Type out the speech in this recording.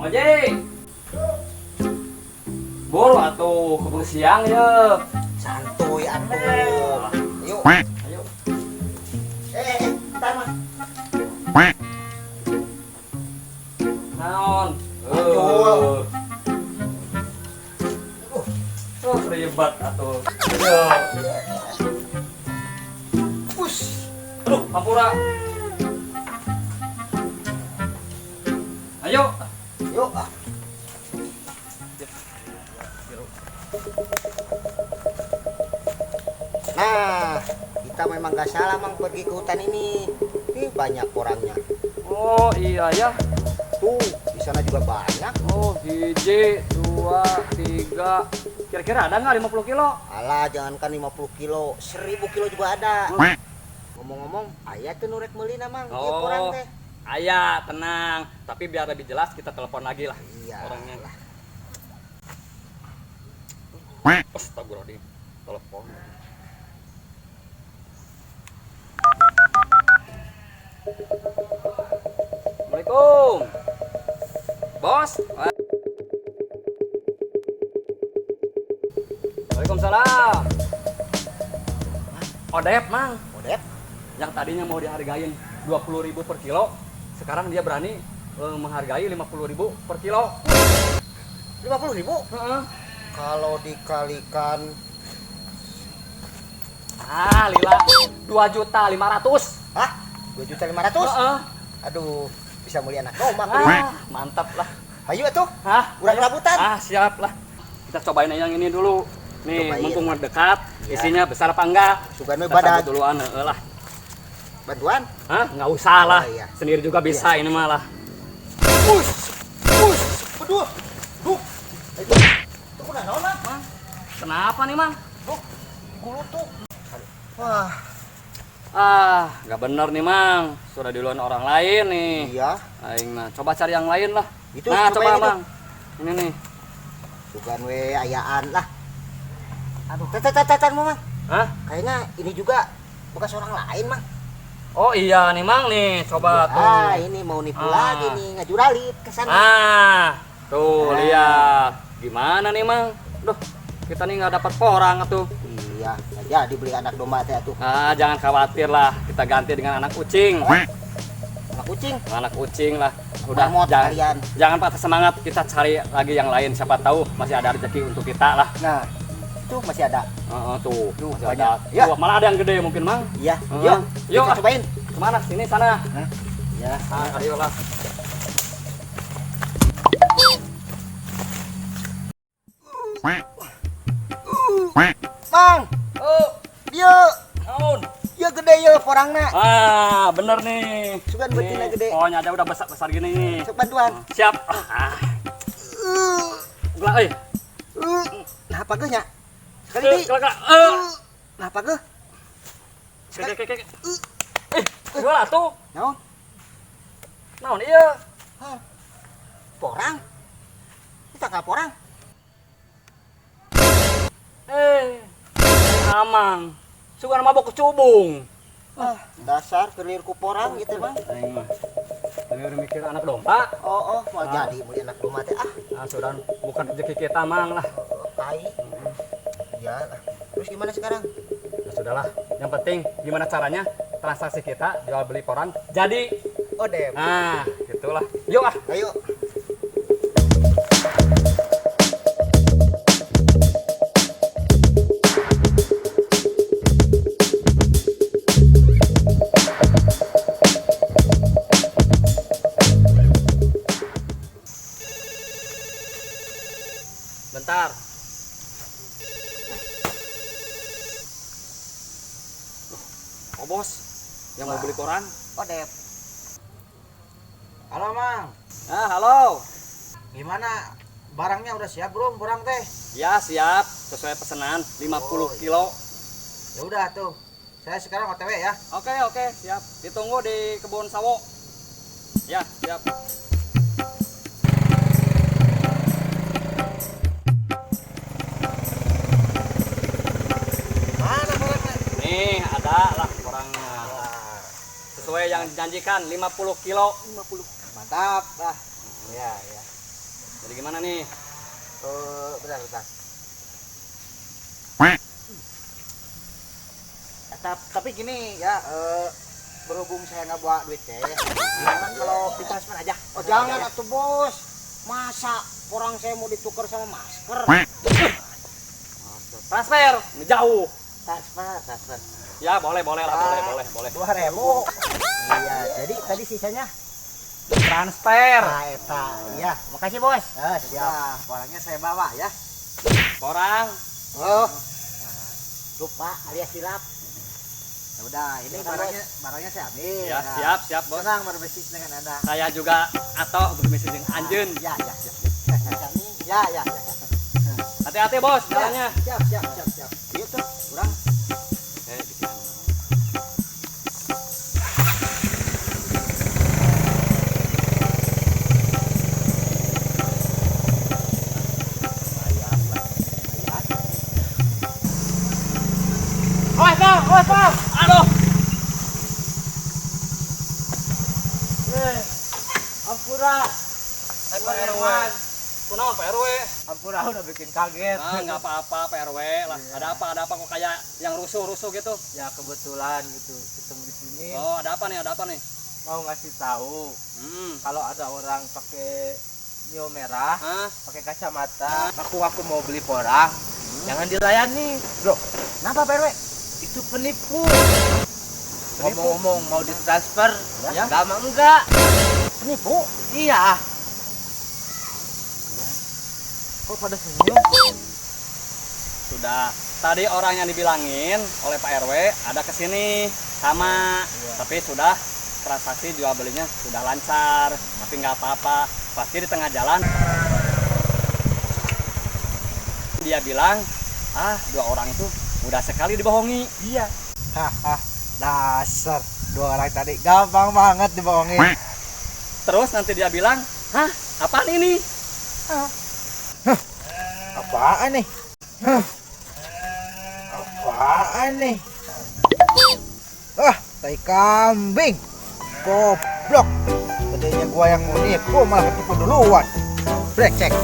Ojek. Buru atuh keburu siang ya. Santuy atuh. Ayo. Ayo. Entar mah. Naon? Atuh. Ribet atuh. Yo. Push. Aduh, Pampura. Ayo. Yuk. Nah, kita memang gak salah mang pergi ke hutan ini. Ih, banyak orangnya. Oh iya ya. Tuh, di sana juga banyak. Oh, hiji, 2, 3. Kira-kira ada nggak 50 kilo? Alah, jangankan 50 kilo, 1000 kilo juga ada. Ngomong-ngomong, ayah tuh nurek melina mang. Iya, Oh, orang teh. ayah, tenang. Tapi biar lebih jelas kita telepon lagi lah. Iya. Orangnya lah. Astagfirullahaladzim. Telepon. Assalamualaikum. Bos. Waalaikumsalam. Odep, Mang. Odep, Yang tadinya mau dihargain 20.000 per kilo, sekarang dia berani menghargai 50.000 per kilo. 50.000. Heeh. Kalau dikalikan Lila 2.500.000. hah? 2.500.000. Heeh. Aduh, bisa mulia anak domba. Mantap lah. Ayo atuh, Hah? urang rabutan. Siap lah. Kita cobain yang ini dulu. Nih, Cobain. mumpung mendekat, Iya. isinya besar apa enggak? Sugan we Kita badat. sambut duluan lah. Bantuan? Hah? Nggak usah lah. Oh, iya. Sendiri juga bisa ini malah. Push. Aduh. Duh. Itu kunaon naon lah? Mang, kenapa nih, Mang? Duh. Gulu tuh. Wah, Nggak bener nih, Mang. Sudah duluan orang lain nih. iya. Aing mah coba cari yang lain lah. Itu Nah, coba coba, yang itu. Mang. Ini nih. Sugan we ayaan lah. Aduh, tatan Mang. Hah? Kayaknya ini juga bekas orang lain, Mang. Oh iya nih, Mang nih. Coba tuh. Ini mau nipu lagi nih, ngajuralit ke sana. Tuh lihat. Gimana nih, Mang? Duh, kita nih nggak dapat porang tuh. Iya, nggak jadi beli anak domba teh tuh. Jangan khawatir lah. Kita ganti dengan anak kucing. Anak kucing. Anak kucing lah. Udah, Mamot kalian. jangan patah semangat. Kita cari lagi yang lain. Siapa tahu masih ada rezeki untuk kita lah. Nah, itu masih ada. Tuh, Tuh, masih banyak. ada. Ya. Tuh, malah ada yang gede mungkin, Mang. Iya, Heeh. yuk. Yuk, Kita cobain. Kemana? Sini, sana. Ya. Ayolah. Mang, Oh, dia naon? ya gede ya porangna. Bener nih. Sugan Nih, betina gede. pohonnya aja udah besar gini nih. Sok bantuan. Siap. Gelah, Nah, apa ge nya? Sekali Eh, deui. kelak. Nah, apa ge? Kek. Gua atuh. Naon? Naon ieu? Porang. Kita ka porang. Amang. Sugan mabok kecubung. Dasar kelir ku porang gitu, Mang. Aing mah. Dengar mikir anak domba. Oh, mau jadi mulia anak domba teh. Sudah bukan rezeki kita, Mang lah. Tai. Ya, terus gimana sekarang? Ya sudahlah. Yang penting gimana caranya transaksi kita jual beli porang jadi. Odep. Gitulah. Yuk Ayo. Bentar. Oh, bos. Yang mau beli koran? Odep. Halo, Mang. Halo. Gimana? Barangnya udah siap belum, kurang teh? Ya, siap. Sesuai pesanan 50 kilo. Ya udah tuh. Saya sekarang OTW ya. Oke, siap. Ditunggu di kebun sawo. Ya, siap. Mana barangnya? Nih, ada lah orangnya. Sesuai yang dijanjikan 50 kilo. 50. Mantap. Ya. Jadi gimana nih? Bentar. Tapi gini ya, berhubung saya nggak bawa duit ya, jangan kalau ditransfer aja. Oh jangan atuh bos, masa orang saya mau ditukar sama masker? Transfer, jauh. Transfer. Ya boleh lah, boleh. 2.000. Iya, jadi tadi sisanya Transfer. eta. Iya, makasih bos. Siap. Orangnya saya bawa ya. Orang. Oh. Lupa alias silap. Ya udah, ini Silakan, barangnya saya ambil. Ya, siap bos. Senang berbisnis dengan Anda. Saya juga atau berbisnis dengan Anjeun. Ya. Ya. Hati-hati bos, jalannya. Siap. Ayo tuh, kurang. Di sini. Awas, Bang. Aduh. Ampura. Pak RW. Kunaon Pak RW? Ampura udah bikin kaget. Nggak apa-apa Pak RW lah. Ada apa kok kayak yang rusuh gitu? Ya kebetulan gitu ketemu di sini. Oh, ada apa nih? Mau ngasih tahu kalau ada orang pakai nio merah, pakai kacamata, aku mau beli porang, jangan dilayani, bro. Kenapa Pak RW? Itu penipu. Ngomong-ngomong mau ditransfer, Ya? lama enggak? Penipu? Iya. Kok pada senyum? Sudah. Tadi orang yang dibilangin oleh Pak RW ada kesini sama, tapi sudah transaksi jual belinya sudah lancar, tapi nggak apa-apa. Pasti di tengah jalan dia bilang, dua orang itu udah sekali dibohongi. Iya. Dasar dua orang tadi gampang banget dibohongin. Terus nanti dia bilang, apaan ini? Apaan nih? Apaan nih? Tai kambing. Goblok. Tadinya gua yang mau nipu malah ketipu duluan. Brengsek.